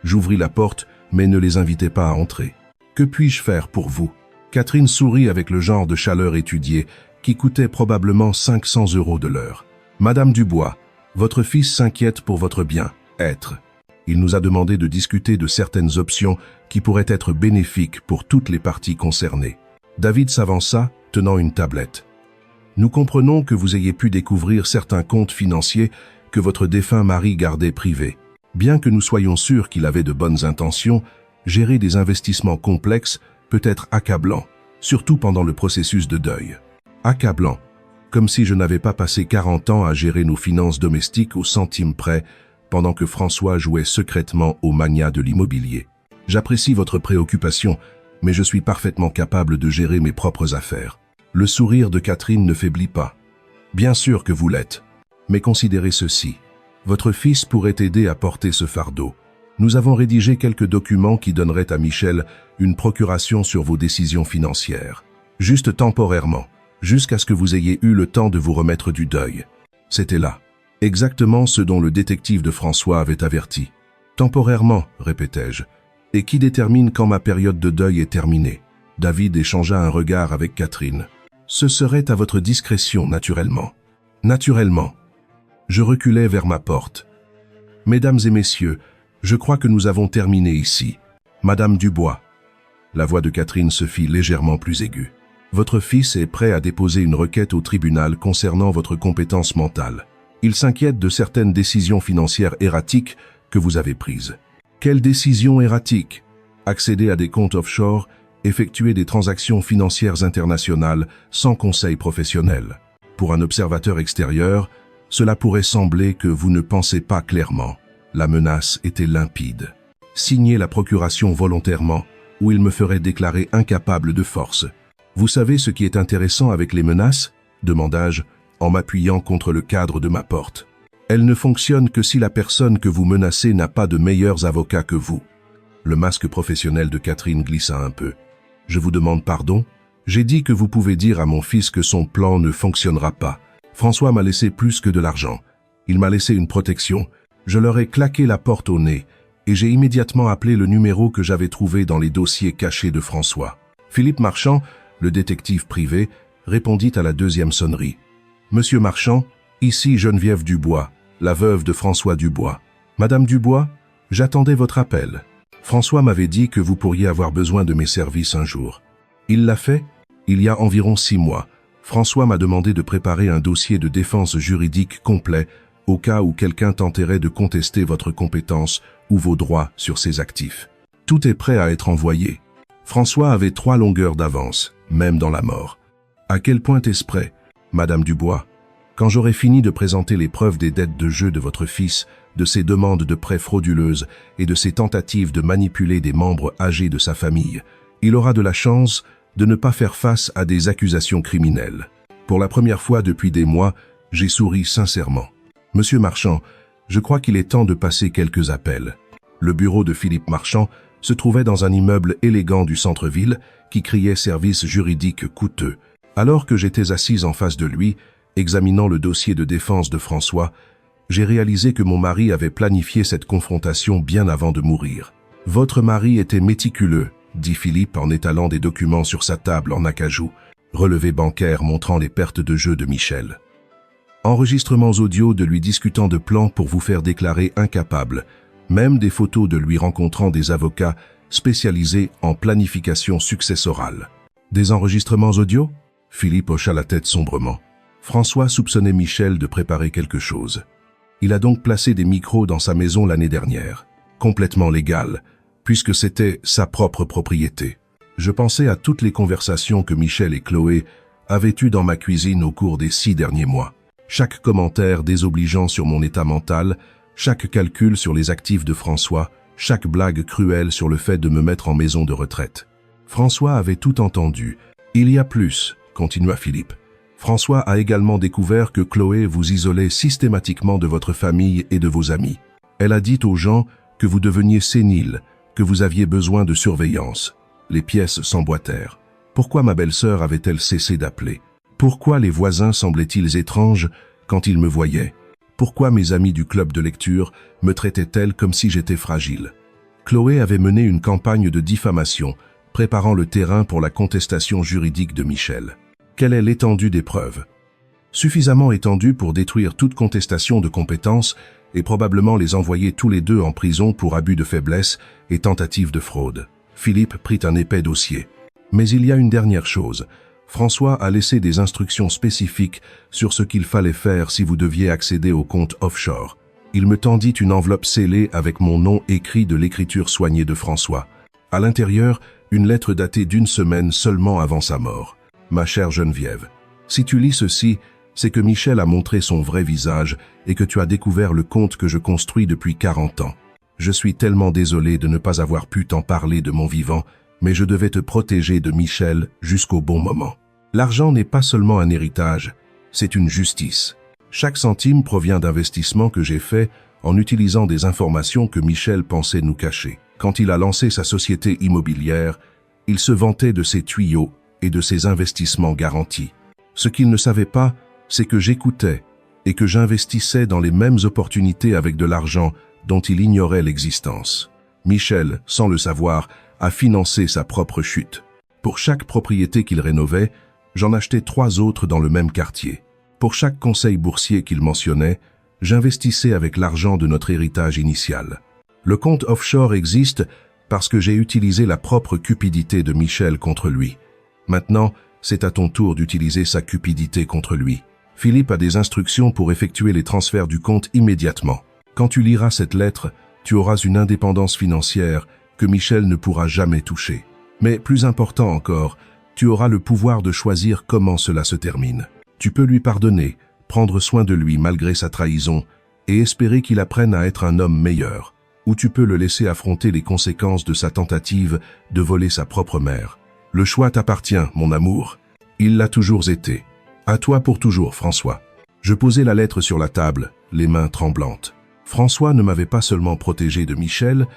J'ouvris la porte, mais ne les invitai pas à entrer. « Que puis-je faire pour vous ?» Catherine sourit avec le genre de chaleur étudiée qui coûtait probablement 500 € de l'heure. « Madame Dubois, votre fils s'inquiète pour votre bien-être. Il nous a demandé de discuter de certaines options qui pourraient être bénéfiques pour toutes les parties concernées. » David s'avança, tenant une tablette. « Nous comprenons que vous ayez pu découvrir certains comptes financiers que votre défunt mari gardait privés. Bien que nous soyons sûrs qu'il avait de bonnes intentions, gérer des investissements complexes peut être accablant, surtout pendant le processus de deuil. Accablant, comme si je n'avais pas passé 40 ans à gérer nos finances domestiques au centime près, pendant que François jouait secrètement au mania de l'immobilier. J'apprécie votre préoccupation, mais je suis parfaitement capable de gérer mes propres affaires. » Le sourire de Catherine ne faiblit pas. « Bien sûr que vous l'êtes, mais considérez ceci. Votre fils pourrait aider à porter ce fardeau. Nous avons rédigé quelques documents qui donneraient à Michel une procuration sur vos décisions financières. Juste temporairement, jusqu'à ce que vous ayez eu le temps de vous remettre du deuil. » C'était là, exactement ce dont le détective de François avait averti. « Temporairement », répétai-je. « Et qui détermine quand ma période de deuil est terminée ?» David échangea un regard avec Catherine. « Ce serait à votre discrétion, naturellement. » « Naturellement. » Je reculai vers ma porte. « Mesdames et messieurs, je crois que nous avons terminé ici. Madame Dubois. » La voix de Catherine se fit légèrement plus aiguë. « Votre fils est prêt à déposer une requête au tribunal concernant votre compétence mentale. Il s'inquiète de certaines décisions financières erratiques que vous avez prises. Quelles décisions erratiques? Accéder à des comptes offshore, effectuer des transactions financières internationales sans conseil professionnel. Pour un observateur extérieur, cela pourrait sembler que vous ne pensez pas clairement. La menace était limpide. Signer la procuration volontairement, ou il me ferait déclarer incapable de force. Vous savez ce qui est intéressant avec les menaces? Demandai-je, en m'appuyant contre le cadre de ma porte. Elles ne fonctionnent que si la personne que vous menacez n'a pas de meilleurs avocats que vous. Le masque professionnel de Catherine glissa un peu. Je vous demande pardon? J'ai dit que vous pouvez dire à mon fils que son plan ne fonctionnera pas. François m'a laissé plus que de l'argent. Il m'a laissé une protection. Je leur ai claqué la porte au nez et j'ai immédiatement appelé le numéro que j'avais trouvé dans les dossiers cachés de François. Philippe Marchand, le détective privé, répondit à la deuxième sonnerie. « Monsieur Marchand, ici Geneviève Dubois, la veuve de François Dubois. Madame Dubois, j'attendais votre appel. François m'avait dit que vous pourriez avoir besoin de mes services un jour. Il l'a fait? Il y a environ 6 mois. François m'a demandé de préparer un dossier de défense juridique complet au cas où quelqu'un tenterait de contester votre compétence ou vos droits sur ses actifs. Tout est prêt à être envoyé. François avait 3 longueurs d'avance, même dans la mort. À quel point est-ce prêt, Madame Dubois? Quand j'aurai fini de présenter les preuves des dettes de jeu de votre fils, de ses demandes de prêts frauduleuses et de ses tentatives de manipuler des membres âgés de sa famille, il aura de la chance de ne pas faire face à des accusations criminelles. Pour la première fois depuis des mois, j'ai souri sincèrement. Monsieur Marchand, je crois qu'il est temps de passer quelques appels. Le bureau de Philippe Marchand se trouvait dans un immeuble élégant du centre-ville qui criait service juridique coûteux. Alors que j'étais assise en face de lui, examinant le dossier de défense de François, j'ai réalisé que mon mari avait planifié cette confrontation bien avant de mourir. « Votre mari était méticuleux », dit Philippe en étalant des documents sur sa table en acajou, relevé bancaire montrant les pertes de jeu de Michel. Enregistrements audio de lui discutant de plans pour vous faire déclarer incapable, même des photos de lui rencontrant des avocats spécialisés en planification successorale. Des enregistrements audio? Philippe hocha la tête sombrement. François soupçonnait Michel de préparer quelque chose. Il a donc placé des micros dans sa maison l'année dernière, complètement légal, puisque c'était sa propre propriété. Je pensais à toutes les conversations que Michel et Chloé avaient eues dans ma cuisine au cours des 6 derniers mois. Chaque commentaire désobligeant sur mon état mental, chaque calcul sur les actifs de François, chaque blague cruelle sur le fait de me mettre en maison de retraite. François avait tout entendu. Il y a plus, continua Philippe. François a également découvert que Chloé vous isolait systématiquement de votre famille et de vos amis. Elle a dit aux gens que vous deveniez sénile, que vous aviez besoin de surveillance. Les pièces s'emboîtèrent. Pourquoi ma belle-sœur avait-elle cessé d'appeler? Pourquoi les voisins semblaient-ils étranges quand ils me voyaient? Pourquoi mes amis du club de lecture me traitaient-elles comme si j'étais fragile? Chloé avait mené une campagne de diffamation, préparant le terrain pour la contestation juridique de Michel. Quelle est l'étendue des preuves? Suffisamment étendue pour détruire toute contestation de compétences et probablement les envoyer tous les deux en prison pour abus de faiblesse et tentative de fraude. Philippe prit un épais dossier. Mais il y a une dernière chose. François a laissé des instructions spécifiques sur ce qu'il fallait faire si vous deviez accéder au compte offshore. Il me tendit une enveloppe scellée avec mon nom écrit de l'écriture soignée de François. À l'intérieur, une lettre datée d'1 semaine seulement avant sa mort. Ma chère Geneviève, si tu lis ceci, c'est que Michel a montré son vrai visage et que tu as découvert le conte que je construis depuis 40 ans. Je suis tellement désolé de ne pas avoir pu t'en parler de mon vivant, mais je devais te protéger de Michel jusqu'au bon moment. L'argent n'est pas seulement un héritage, c'est une justice. Chaque centime provient d'investissements que j'ai faits en utilisant des informations que Michel pensait nous cacher. Quand il a lancé sa société immobilière, il se vantait de ses tuyaux et de ses investissements garantis. Ce qu'il ne savait pas, c'est que j'écoutais et que j'investissais dans les mêmes opportunités avec de l'argent dont il ignorait l'existence. Michel, sans le savoir, a financé sa propre chute. Pour chaque propriété qu'il rénovait, j'en achetais 3 autres dans le même quartier. Pour chaque conseil boursier qu'il mentionnait, j'investissais avec l'argent de notre héritage initial. Le compte offshore existe parce que j'ai utilisé la propre cupidité de Michel contre lui. Maintenant, c'est à ton tour d'utiliser sa cupidité contre lui. Philippe a des instructions pour effectuer les transferts du compte immédiatement. Quand tu liras cette lettre, tu auras une indépendance financière que Michel ne pourra jamais toucher. Mais plus important encore, tu auras le pouvoir de choisir comment cela se termine. Tu peux lui pardonner, prendre soin de lui malgré sa trahison et espérer qu'il apprenne à être un homme meilleur. Ou tu peux le laisser affronter les conséquences de sa tentative de voler sa propre mère. Le choix t'appartient, mon amour. Il l'a toujours été. À toi pour toujours, François. Je posai la lettre sur la table, les mains tremblantes. François ne m'avait pas seulement protégé de Michel,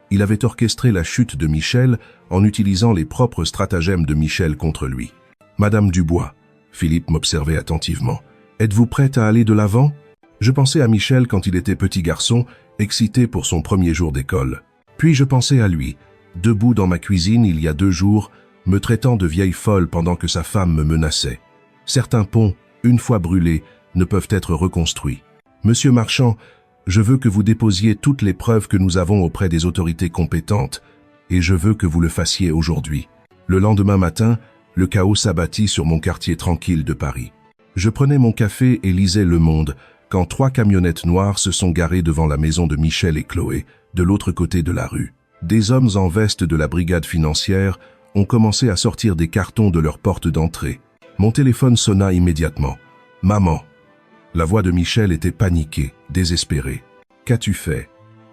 il avait orchestré la chute de Michel en utilisant les propres stratagèmes de Michel contre lui. « Madame Dubois », Philippe m'observait attentivement, « êtes-vous prête à aller de l'avant ?» Je pensais à Michel quand il était petit garçon, excité pour son premier jour d'école. Puis je pensais à lui, debout dans ma cuisine il y a 2 jours, me traitant de vieille folle pendant que sa femme me menaçait. Certains ponts, une fois brûlés, ne peuvent être reconstruits. Monsieur Marchand, je veux que vous déposiez toutes les preuves que nous avons auprès des autorités compétentes, et je veux que vous le fassiez aujourd'hui. Le lendemain matin, le chaos s'abattit sur mon quartier tranquille de Paris. Je prenais mon café et lisais Le Monde, quand 3 camionnettes noires se sont garées devant la maison de Michel et Chloé, de l'autre côté de la rue. Des hommes en veste de la brigade financière ont commencé à sortir des cartons de leur porte d'entrée. Mon téléphone sonna immédiatement. « Maman !» La voix de Michel était paniquée, désespérée. « Qu'as-tu fait ?»«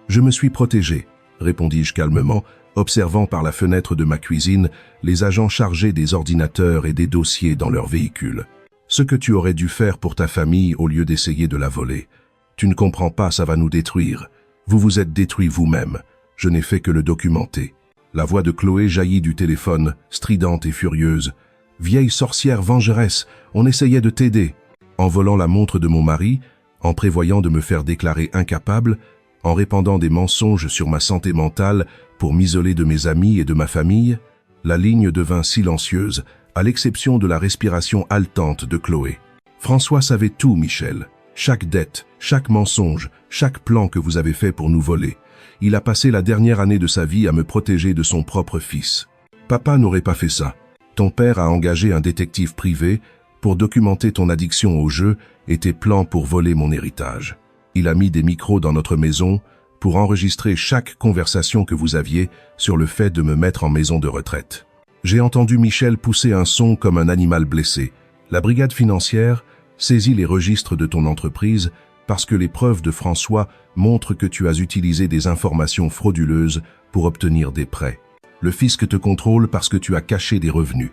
Je me suis protégé », répondis-je calmement, observant par la fenêtre de ma cuisine les agents chargés des ordinateurs et des dossiers dans leur véhicule. « Ce que tu aurais dû faire pour ta famille au lieu d'essayer de la voler. Tu ne comprends pas, ça va nous détruire. Vous vous êtes détruit vous-même. Je n'ai fait que le documenter. » La voix de Chloé jaillit du téléphone, stridente et furieuse. « Vieille sorcière vengeresse, on essayait de t'aider. » En volant la montre de mon mari, en prévoyant de me faire déclarer incapable, en répandant des mensonges sur ma santé mentale pour m'isoler de mes amis et de ma famille, la ligne devint silencieuse, à l'exception de la respiration haletante de Chloé. François savait tout, Michel. Chaque dette, chaque mensonge, chaque plan que vous avez fait pour nous voler. Il a passé la dernière année de sa vie à me protéger de son propre fils. Papa n'aurait pas fait ça. Ton père a engagé un détective privé pour documenter ton addiction au jeu et tes plans pour voler mon héritage. Il a mis des micros dans notre maison pour enregistrer chaque conversation que vous aviez sur le fait de me mettre en maison de retraite. J'ai entendu Michel pousser un son comme un animal blessé. La brigade financière saisit les registres de ton entreprise parce que les preuves de François montrent que tu as utilisé des informations frauduleuses pour obtenir des prêts. Le fisc te contrôle parce que tu as caché des revenus.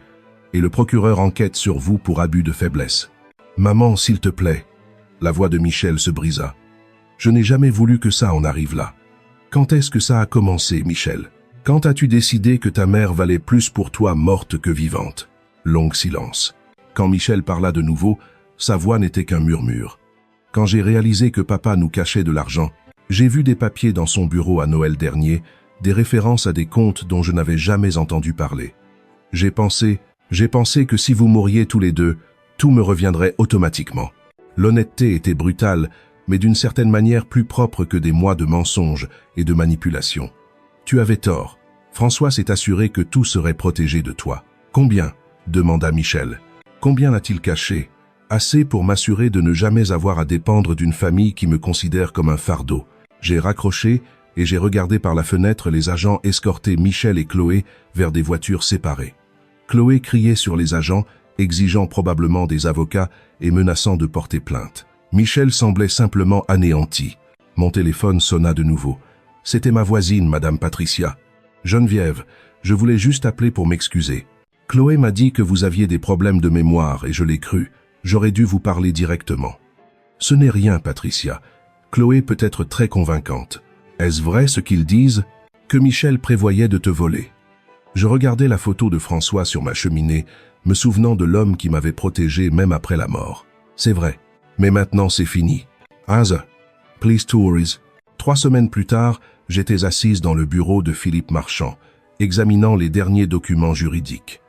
Et le procureur enquête sur vous pour abus de faiblesse. Maman, s'il te plaît. La voix de Michel se brisa. Je n'ai jamais voulu que ça en arrive là. Quand est-ce que ça a commencé, Michel? Quand as-tu décidé que ta mère valait plus pour toi morte que vivante? Long silence. Quand Michel parla de nouveau, sa voix n'était qu'un murmure. Quand j'ai réalisé que papa nous cachait de l'argent, j'ai vu des papiers dans son bureau à Noël dernier, des références à des comptes dont je n'avais jamais entendu parler. J'ai pensé que si vous mouriez tous les deux, tout me reviendrait automatiquement. L'honnêteté était brutale, mais d'une certaine manière plus propre que des mois de mensonges et de manipulations. Tu avais tort. François s'est assuré que tout serait protégé de toi. Combien? Demanda Michel. Combien a-t-il caché? Assez pour m'assurer de ne jamais avoir à dépendre d'une famille qui me considère comme un fardeau. J'ai raccroché et j'ai regardé par la fenêtre les agents escorter Michel et Chloé vers des voitures séparées. Chloé criait sur les agents, exigeant probablement des avocats et menaçant de porter plainte. Michel semblait simplement anéanti. Mon téléphone sonna de nouveau. C'était ma voisine, Madame Patricia. Geneviève, je voulais juste appeler pour m'excuser. Chloé m'a dit que vous aviez des problèmes de mémoire et je l'ai cru. J'aurais dû vous parler directement. Ce n'est rien, Patricia. Chloé peut être très convaincante. Est-ce vrai ce qu'ils disent? Que Michel prévoyait de te voler. Je regardais la photo de François sur ma cheminée, me souvenant de l'homme qui m'avait protégé même après la mort. C'est vrai. Mais maintenant c'est fini. As please tours. 3 semaines plus tard, j'étais assise dans le bureau de Philippe Marchand, examinant les derniers documents juridiques.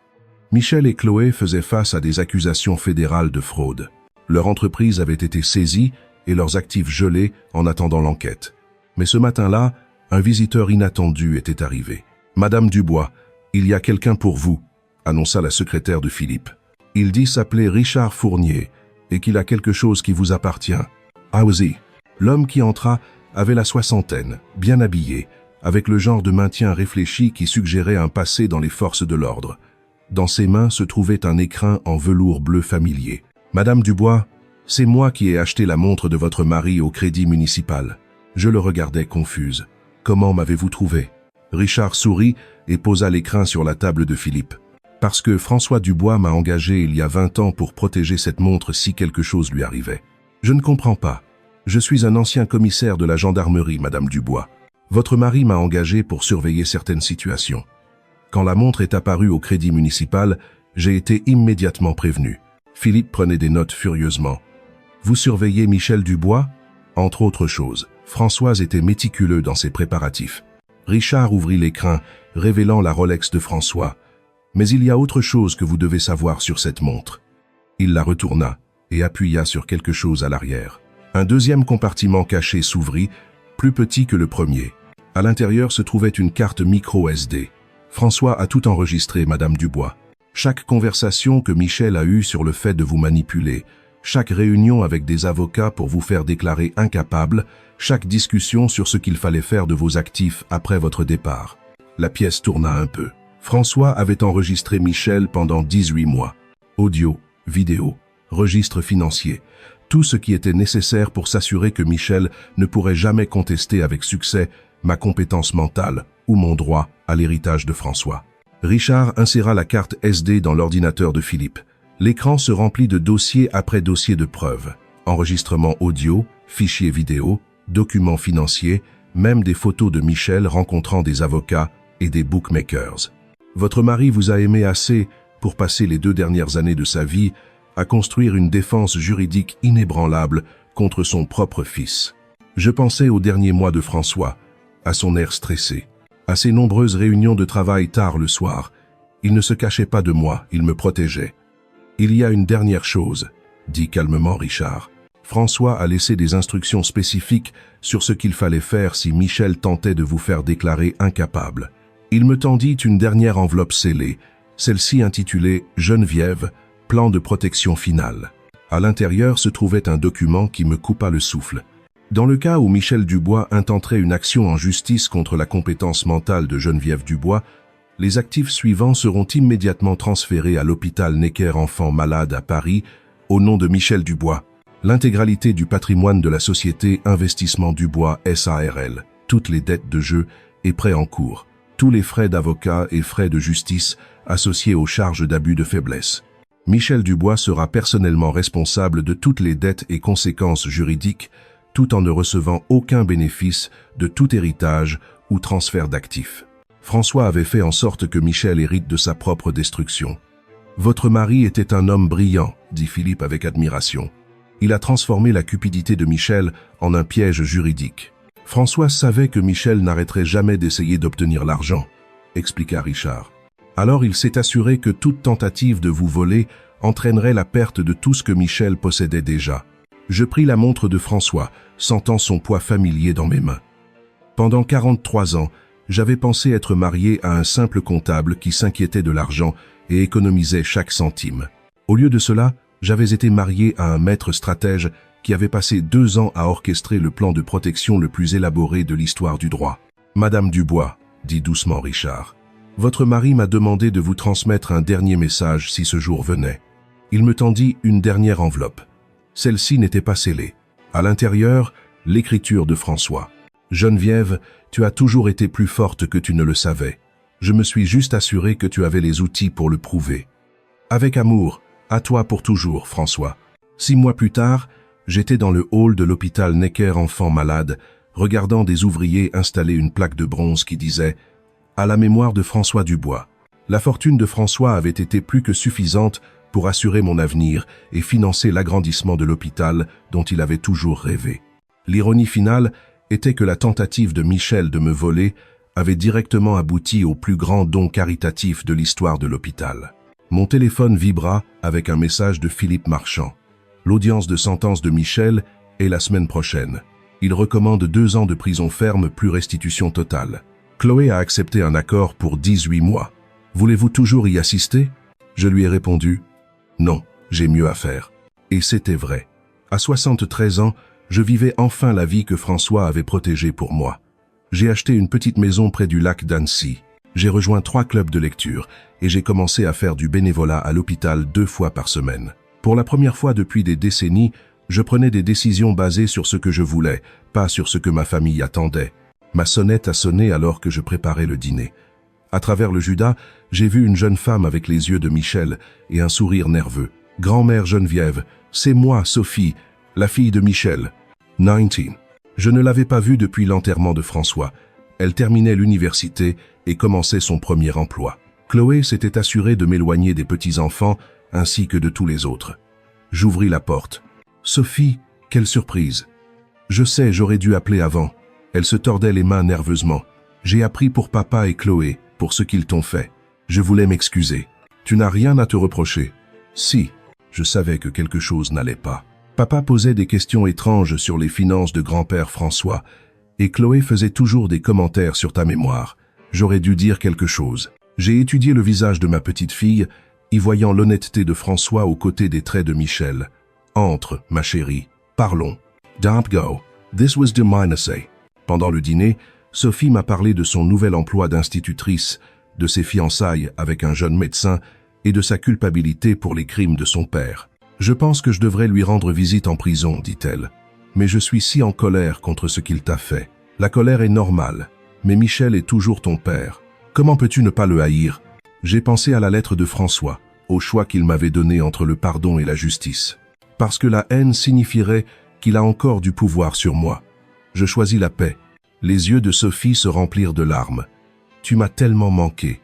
Michel et Chloé faisaient face à des accusations fédérales de fraude. Leur entreprise avait été saisie et leurs actifs gelés en attendant l'enquête. Mais ce matin-là, un visiteur inattendu était arrivé. « Madame Dubois, il y a quelqu'un pour vous », annonça la secrétaire de Philippe. Il dit s'appeler Richard Fournier et qu'il a quelque chose qui vous appartient. Auzi. L'homme qui entra avait la soixantaine, bien habillé, avec le genre de maintien réfléchi qui suggérait un passé dans les forces de l'ordre. Dans ses mains se trouvait un écrin en velours bleu familier. « Madame Dubois, c'est moi qui ai acheté la montre de votre mari au crédit municipal. » Je le regardais confuse. « Comment m'avez-vous trouvé ?» Richard sourit et posa l'écrin sur la table de Philippe. « Parce que François Dubois m'a engagé il y a 20 ans pour protéger cette montre si quelque chose lui arrivait. »« Je ne comprends pas. Je suis un ancien commissaire de la gendarmerie, Madame Dubois. Votre mari m'a engagé pour surveiller certaines situations. Quand la montre est apparue au crédit municipal, j'ai été immédiatement prévenu. » Philippe prenait des notes furieusement. « Vous surveillez Michel Dubois ?» Entre autres choses, Françoise était méticuleux dans ses préparatifs. Richard ouvrit l'écrin, révélant la Rolex de François. « Mais il y a autre chose que vous devez savoir sur cette montre. » Il la retourna et appuya sur quelque chose à l'arrière. Un deuxième compartiment caché s'ouvrit, plus petit que le premier. À l'intérieur se trouvait une carte micro SD. François a tout enregistré, Madame Dubois. Chaque conversation que Michel a eue sur le fait de vous manipuler, chaque réunion avec des avocats pour vous faire déclarer incapable, chaque discussion sur ce qu'il fallait faire de vos actifs après votre départ. La pièce tourna un peu. François avait enregistré Michel pendant 18 mois. Audio, vidéo, registre financier. Tout ce qui était nécessaire pour s'assurer que Michel ne pourrait jamais contester avec succès ma compétence mentale ou mon droit à l'héritage de François. Richard inséra la carte SD dans l'ordinateur de Philippe. L'écran se remplit de dossier après dossier de preuves. Enregistrements audio, fichiers vidéo, documents financiers, même des photos de Michel rencontrant des avocats et des bookmakers. Votre mari vous a aimé assez pour passer les 2 dernières années de sa vie à construire une défense juridique inébranlable contre son propre fils. Je pensais aux derniers mois de François, à son air stressé, à ses nombreuses réunions de travail tard le soir. Il ne se cachait pas de moi, il me protégeait. « Il y a une dernière chose, » dit calmement Richard. François a laissé des instructions spécifiques sur ce qu'il fallait faire si Michel tentait de vous faire déclarer incapable. Il me tendit une dernière enveloppe scellée, celle-ci intitulée « Geneviève », plan de protection finale. À l'intérieur se trouvait un document qui me coupa le souffle. Dans le cas où Michel Dubois intenterait une action en justice contre la compétence mentale de Geneviève Dubois, les actifs suivants seront immédiatement transférés à l'hôpital Necker-Enfants Malades à Paris au nom de Michel Dubois. L'intégralité du patrimoine de la société Investissement Dubois SARL, toutes les dettes de jeu et prêts en cours, tous les frais d'avocat et frais de justice associés aux charges d'abus de faiblesse. Michel Dubois sera personnellement responsable de toutes les dettes et conséquences juridiques, tout en ne recevant aucun bénéfice de tout héritage ou transfert d'actifs. François avait fait en sorte que Michel hérite de sa propre destruction. « Votre mari était un homme brillant, » dit Philippe avec admiration. Il a transformé la cupidité de Michel en un piège juridique. François savait que Michel n'arrêterait jamais d'essayer d'obtenir l'argent, expliqua Richard. Alors il s'est assuré que toute tentative de vous voler entraînerait la perte de tout ce que Michel possédait déjà. Je pris la montre de François, sentant son poids familier dans mes mains. Pendant 43 ans, j'avais pensé être marié à un simple comptable qui s'inquiétait de l'argent et économisait chaque centime. Au lieu de cela, j'avais été marié à un maître stratège qui avait passé 2 ans à orchestrer le plan de protection le plus élaboré de l'histoire du droit. « Madame Dubois, » dit doucement Richard, « votre mari m'a demandé de vous transmettre un dernier message si ce jour venait. Il me tendit une dernière enveloppe. Celle-ci n'était pas scellée. À l'intérieur, l'écriture de François. « Geneviève, tu as toujours été plus forte que tu ne le savais. Je me suis juste assuré que tu avais les outils pour le prouver. Avec amour, à toi pour toujours, François. » 6 mois plus tard, j'étais dans le hall de l'hôpital Necker-Enfants Malades, regardant des ouvriers installer une plaque de bronze qui disait « À la mémoire de François Dubois ». La fortune de François avait été plus que suffisante pour assurer mon avenir et financer l'agrandissement de l'hôpital dont il avait toujours rêvé. L'ironie finale était que la tentative de Michel de me voler avait directement abouti au plus grand don caritatif de l'histoire de l'hôpital. Mon téléphone vibra avec un message de Philippe Marchand. L'audience de sentence de Michel est la semaine prochaine. Il recommande 2 ans de prison ferme plus restitution totale. Chloé a accepté un accord pour 18 mois. Voulez-vous toujours y assister ? Je lui ai répondu « Non, j'ai mieux à faire. » Et c'était vrai. À 73 ans, je vivais enfin la vie que François avait protégée pour moi. J'ai acheté une petite maison près du lac d'Annecy. J'ai rejoint 3 clubs de lecture et j'ai commencé à faire du bénévolat à l'hôpital 2 fois par semaine. Pour la première fois depuis des décennies, je prenais des décisions basées sur ce que je voulais, pas sur ce que ma famille attendait. Ma sonnette a sonné alors que je préparais le dîner. À travers le Judas, j'ai vu une jeune femme avec les yeux de Michel et un sourire nerveux. « Grand-mère Geneviève, c'est moi, Sophie, la fille de Michel. » 19. Je ne l'avais pas vue depuis l'enterrement de François. Elle terminait l'université et commençait son premier emploi. Chloé s'était assurée de m'éloigner des petits-enfants ainsi que de tous les autres. J'ouvris la porte. « Sophie, quelle surprise !»« Je sais, j'aurais dû appeler avant. » Elle se tordait les mains nerveusement. « J'ai appris pour papa et Chloé, pour ce qu'ils t'ont fait. Je voulais m'excuser. Tu n'as rien à te reprocher. » « Si. » Je savais que quelque chose n'allait pas. Papa posait des questions étranges sur les finances de grand-père François, et Chloé faisait toujours des commentaires sur ta mémoire. J'aurais dû dire quelque chose. J'ai étudié le visage de ma petite fille, y voyant l'honnêteté de François aux côtés des traits de Michel. « Entre, ma chérie. Parlons. »« Don't go. This was the say. » Pendant le dîner, Sophie m'a parlé de son nouvel emploi d'institutrice, de ses fiançailles avec un jeune médecin et de sa culpabilité pour les crimes de son père. « Je pense que je devrais lui rendre visite en prison, dit-elle. Mais je suis si en colère contre ce qu'il t'a fait. La colère est normale, mais Michel est toujours ton père. Comment peux-tu ne pas le haïr ?» J'ai pensé à la lettre de François, au choix qu'il m'avait donné entre le pardon et la justice. Parce que la haine signifierait qu'il a encore du pouvoir sur moi. Je choisis la paix. Les yeux de Sophie se remplirent de larmes. « Tu m'as tellement manqué.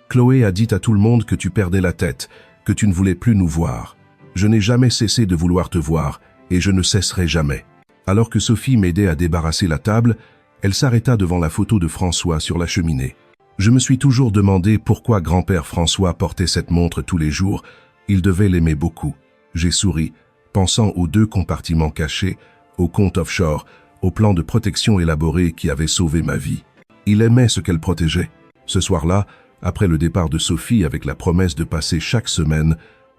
Chloé a dit à tout le monde que tu perdais la tête, que tu ne voulais plus nous voir. Je n'ai jamais cessé de vouloir te voir, et je ne cesserai jamais. » Alors que Sophie m'aidait à débarrasser la table, elle s'arrêta devant la photo de François sur la cheminée. Je me suis toujours demandé pourquoi grand-père François portait cette montre tous les jours. Il devait l'aimer beaucoup. J'ai souri, pensant aux 2 compartiments cachés, au compte offshore, au plan de protection élaboré qui avait sauvé ma vie. Il aimait ce qu'elle protégeait. Ce soir-là, après le départ de Sophie avec la promesse de passer chaque semaine,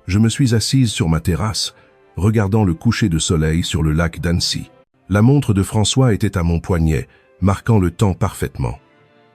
je me suis assise sur ma terrasse, regardant le coucher de soleil sur le lac d'Annecy. La montre de François était à mon poignet, marquant le temps parfaitement.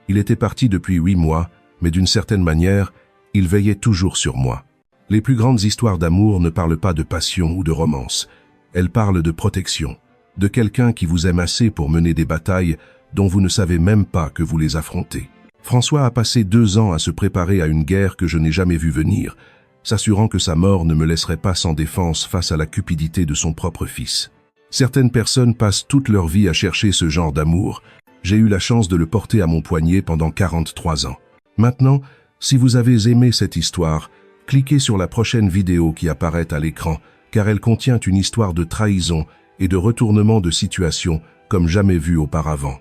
Il était parti depuis 8 mois, mais d'une certaine manière, il veillait toujours sur moi. Les plus grandes histoires d'amour ne parlent pas de passion ou de romance. Elles parlent de protection, de quelqu'un qui vous aime assez pour mener des batailles dont vous ne savez même pas que vous les affrontez. François a passé 2 ans à se préparer à une guerre que je n'ai jamais vue venir, s'assurant que sa mort ne me laisserait pas sans défense face à la cupidité de son propre fils. Certaines personnes passent toute leur vie à chercher ce genre d'amour. J'ai eu la chance de le porter à mon poignet pendant 43 ans. Maintenant, si vous avez aimé cette histoire, cliquez sur la prochaine vidéo qui apparaît à l'écran, car elle contient une histoire de trahison et de retournement de situation comme jamais vue auparavant.